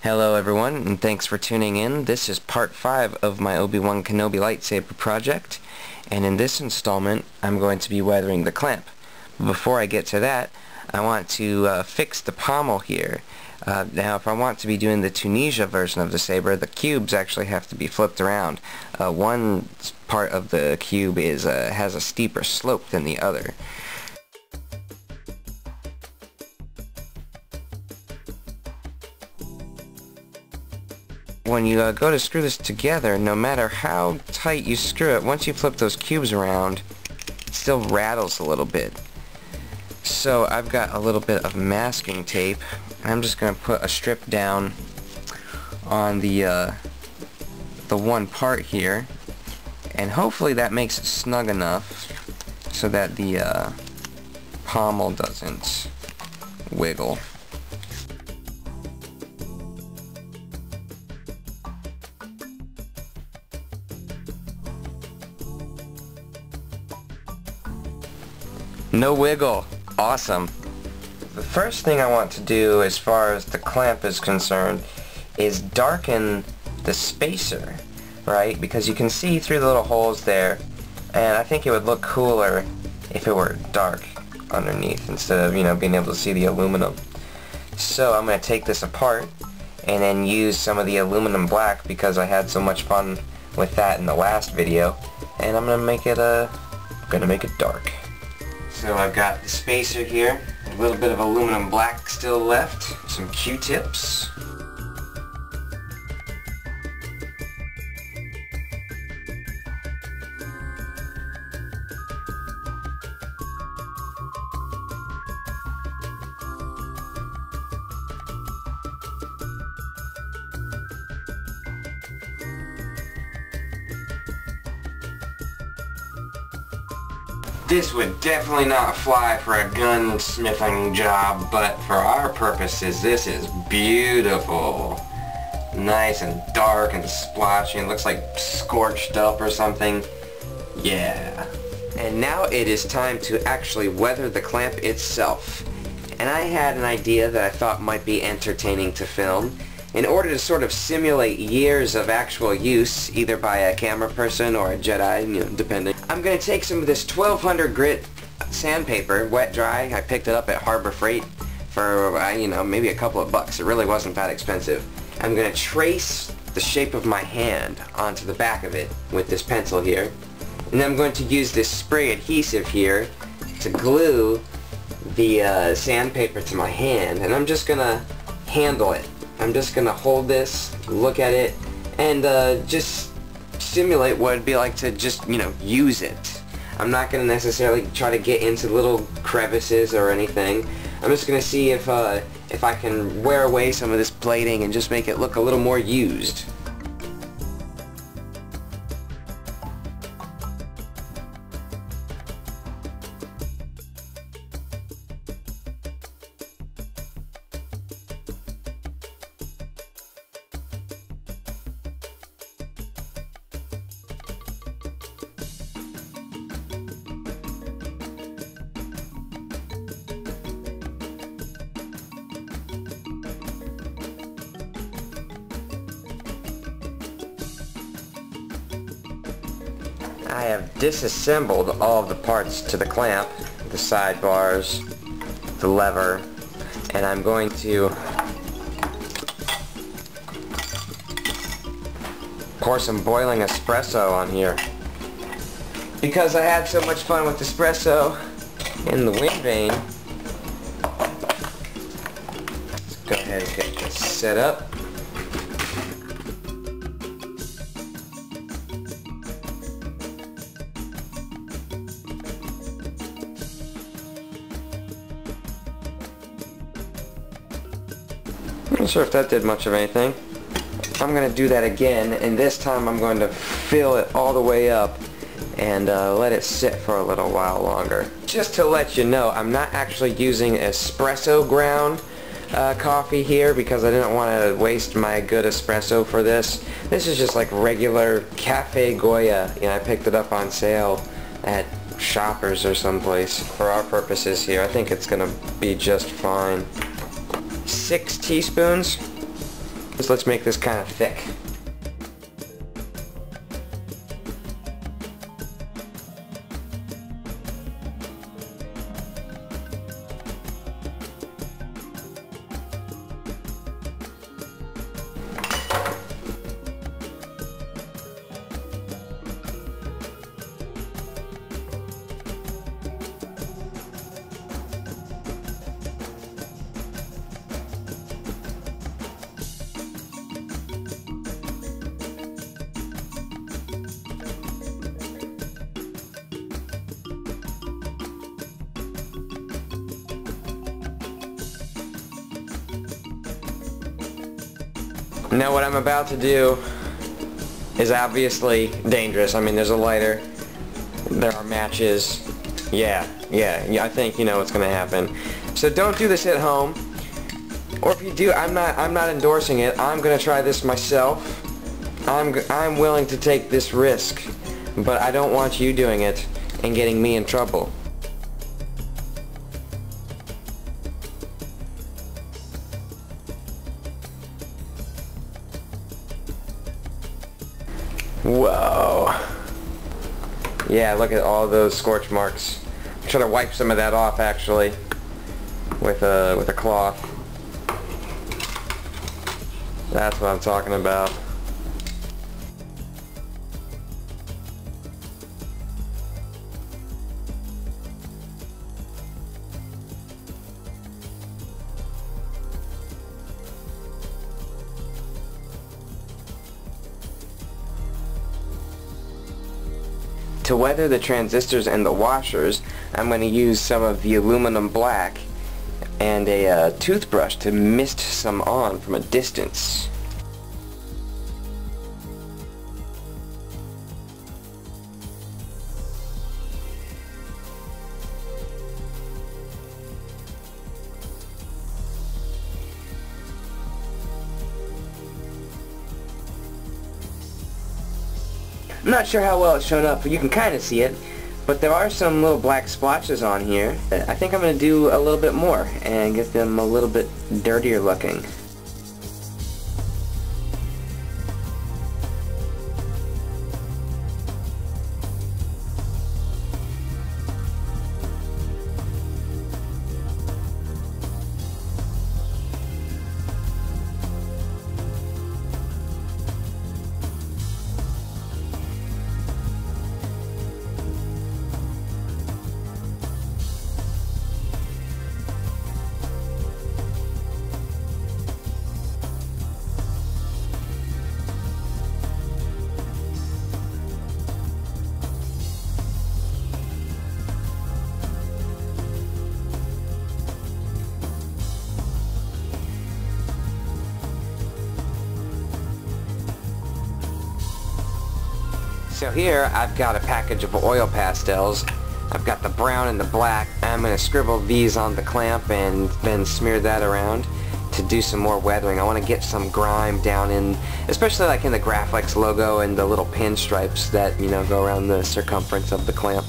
Hello everyone, and thanks for tuning in. This is part 5 of my Obi-Wan Kenobi lightsaber project, and in this installment I'm going to be weathering the clamp. Before I get to that, I want to fix the pommel here. Now if I want to be doing the Tunisia version of the saber, the cubes actually have to be flipped around. One part of the cube has a steeper slope than the other. When you go to screw this together, no matter how tight you screw it, once you flip those cubes around, it still rattles a little bit. So I've got a little bit of masking tape. I'm just going to put a strip down on the one part here, and hopefully that makes it snug enough so that the pommel doesn't wiggle. No wiggle. Awesome. The first thing I want to do as far as the clamp is concerned is darken the spacer, right? Because you can see through the little holes there, and I think it would look cooler if it were dark underneath instead of, being able to see the aluminum. So I'm going to take this apart and then use some of the aluminum black because I had so much fun with that in the last video, and I'm going to make it dark. So I've got the spacer here, a little bit of aluminum black still left, some Q-tips. This would definitely not fly for a gunsmithing job, but for our purposes, this is beautiful. Nice and dark and splotchy. It looks like scorched up or something. Yeah. And now it is time to actually weather the clamp itself. And I had an idea that I thought might be entertaining to film. In order to sort of simulate years of actual use, either by a camera person or a Jedi, depending, I'm going to take some of this 1200 grit sandpaper, wet dry. I picked it up at Harbor Freight for, maybe a couple of bucks. It really wasn't that expensive. I'm going to trace the shape of my hand onto the back of it with this pencil here. And then I'm going to use this spray adhesive here to glue the sandpaper to my hand. And I'm just going to handle it. I'm just going to hold this, look at it, and just simulate what it'd be like to just, use it. I'm not going to necessarily try to get into little crevices or anything. I'm just going to see if I can wear away some of this plating and just make it look a little more used. I have disassembled all of the parts to the clamp, the sidebars, the lever, and I'm going to pour some boiling espresso on here. Because I had so much fun with espresso in the wind vane, let's go ahead and get this set up. I'm not sure if that did much of anything. I'm going to do that again, and this time I'm going to fill it all the way up and let it sit for a little while longer. Just to let you know, I'm not actually using espresso ground coffee here because I didn't want to waste my good espresso for this. This is just like regular Cafe Goya. I picked it up on sale at Shoppers or someplace. For our purposes here, I think it's going to be just fine. 6 teaspoons So let's make this kind of thick. Now what I'm about to do is obviously dangerous. I mean, there's a lighter, there are matches. Yeah, I think you know what's gonna happen. So don't do this at home. Or if you do, I'm not endorsing it. I'm gonna try this myself. I'm willing to take this risk, but I don't want you doing it and getting me in trouble. Whoa. Yeah, look at all those scorch marks. I'm trying to wipe some of that off actually with a cloth. That's what I'm talking about. To weather the transistors and the washers, I'm going to use some of the aluminum black and a toothbrush to mist some on from a distance. I'm not sure how well it's shown up, but you can kind of see it. But there are some little black splotches on here. I think I'm going to do a little bit more and get them a little bit dirtier looking. So here I've got a package of oil pastels. I've got the brown and the black. I'm going to scribble these on the clamp and then smear that around to do some more weathering. I want to get some grime down in, especially like in the Graflex logo and the little pinstripes that, you know, go around the circumference of the clamp.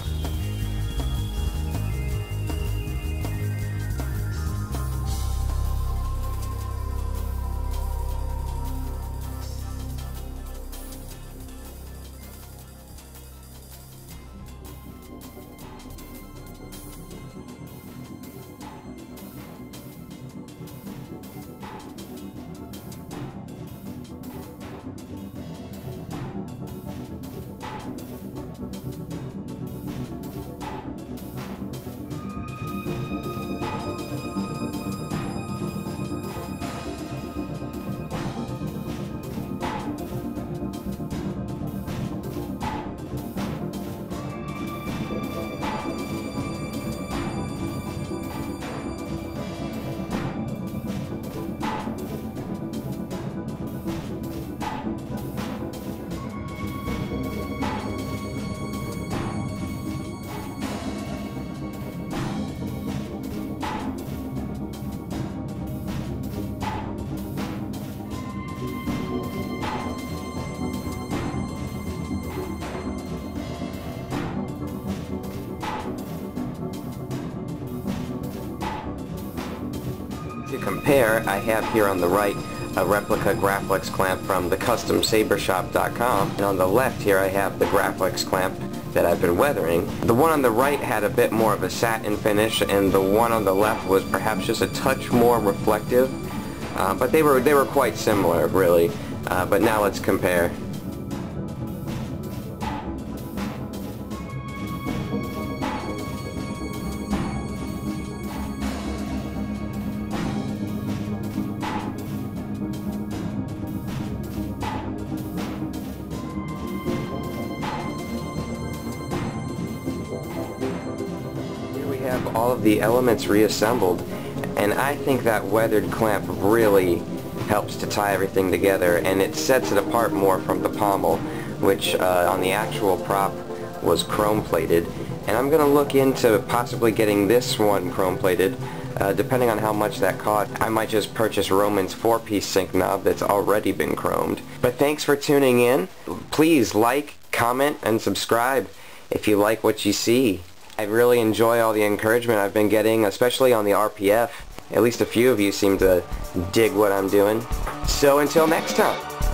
To compare, I have here on the right a replica Graflex clamp from the customsabershop.com, and on the left here I have the Graflex clamp that I've been weathering. The one on the right had a bit more of a satin finish, and the one on the left was perhaps just a touch more reflective, but they were quite similar, really. But now let's compare. Have all of the elements reassembled, and I think that weathered clamp really helps to tie everything together, and it sets it apart more from the Pommel, which on the actual prop was chrome plated. And I'm going to look into possibly getting this one chrome plated. Depending on how much that cost, I might just purchase Roman's 4-piece sync knob that's already been chromed. But thanks for tuning in. Please like, comment, and subscribe if you like what you see. I really enjoy all the encouragement I've been getting, especially on the RPF. At least a few of you seem to dig what I'm doing. So until next time.